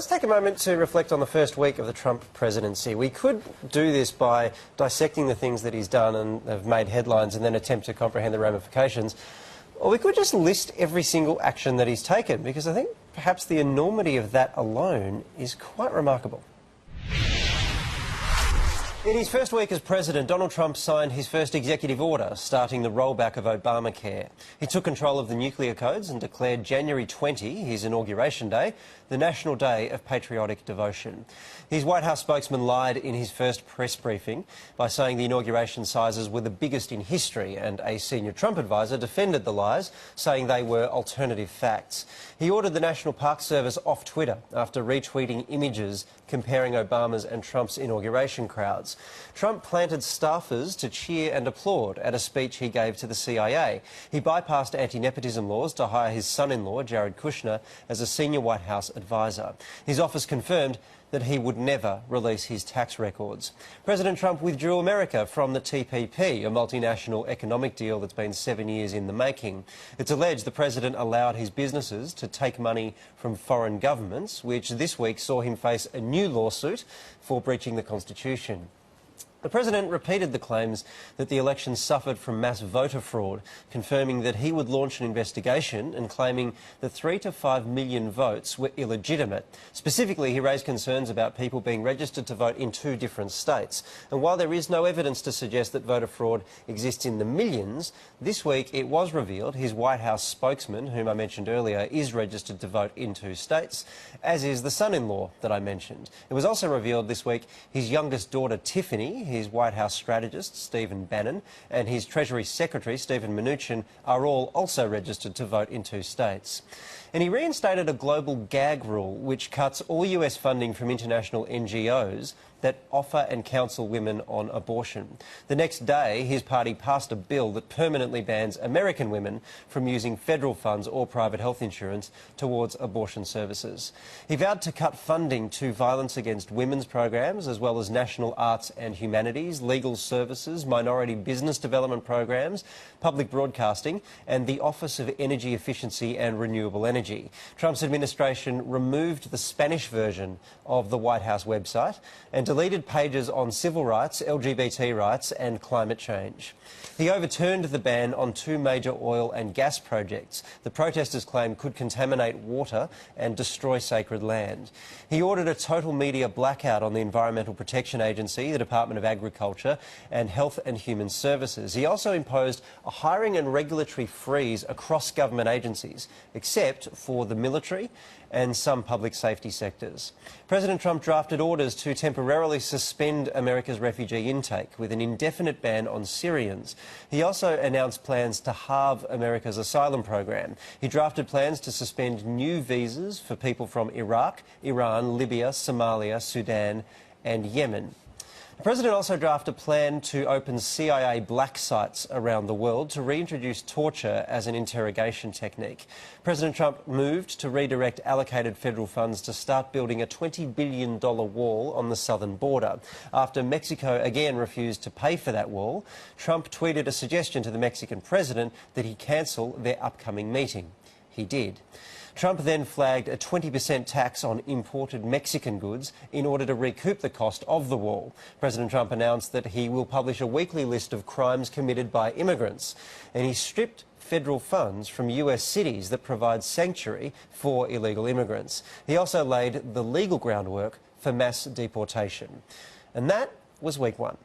let's take a moment to reflect on the first week of the Trump presidency. We could do this by dissecting the things that he's done and have made headlines and then attempt to comprehend the ramifications. Or we could just list every single action that he's taken, because I think perhaps the enormity of that alone is quite remarkable. In his first week as president, Donald Trump signed his first executive order starting the rollback of Obamacare. He took control of the nuclear codes and declared January 20, his inauguration day, the National Day of Patriotic Devotion. His White House spokesman lied in his first press briefing by saying the inauguration sizes were the biggest in history, and a senior Trump advisor defended the lies, saying they were alternative facts. He ordered the National Park Service off Twitter after retweeting images comparing Obama's and Trump's inauguration crowds. Trump planted staffers to cheer and applaud at a speech he gave to the CIA. He bypassed anti-nepotism laws to hire his son-in-law, Jared Kushner, as a senior White House advisor. His office confirmed that he would never release his tax records. President Trump withdrew America from the TPP, a multinational economic deal that's been 7 years in the making. It's alleged the president allowed his businesses to take money from foreign governments, which this week saw him face a new lawsuit for breaching the Constitution. The president repeated the claims that the election suffered from mass voter fraud, confirming that he would launch an investigation and claiming that 3 to 5 million votes were illegitimate. Specifically, he raised concerns about people being registered to vote in 2 different states. And while there is no evidence to suggest that voter fraud exists in the millions, this week it was revealed his White House spokesman, whom I mentioned earlier, is registered to vote in 2 states, as is the son-in-law that I mentioned. It was also revealed this week his youngest daughter, Tiffany, his White House strategist, Stephen Bannon, and his Treasury Secretary, Stephen Mnuchin, are all also registered to vote in 2 states. And he reinstated a global gag rule which cuts all US funding from international NGOs that offer and counsel women on abortion. The next day, his party passed a bill that permanently bans American women from using federal funds or private health insurance towards abortion services. He vowed to cut funding to violence against women's programs, as well as national arts and humanities, legal services, minority business development programs, public broadcasting, and the Office of Energy Efficiency and Renewable Energy. Trump's administration removed the Spanish version of the White House website and deleted pages on civil rights, LGBT rights and climate change. He overturned the ban on 2 major oil and gas projects the protesters claim could contaminate water and destroy sacred land. He ordered a total media blackout on the Environmental Protection Agency, the Department of Agriculture and Health and Human Services. He also imposed a hiring and regulatory freeze across government agencies, except for the military and some public safety sectors. President Trump drafted orders to temporarily suspend America's refugee intake with an indefinite ban on Syrians. He also announced plans to halve America's asylum program. He drafted plans to suspend new visas for people from Iraq, Iran, Libya, Somalia, Sudan and Yemen. The president also drafted a plan to open CIA black sites around the world to reintroduce torture as an interrogation technique. President Trump moved to redirect allocated federal funds to start building a $20 billion wall on the southern border. After Mexico again refused to pay for that wall, Trump tweeted a suggestion to the Mexican president that he cancel their upcoming meeting. He did. Trump then flagged a 20% tax on imported Mexican goods in order to recoup the cost of the wall. President Trump announced that he will publish a weekly list of crimes committed by immigrants, and he stripped federal funds from US cities that provide sanctuary for illegal immigrants. He also laid the legal groundwork for mass deportation. And that was week 1.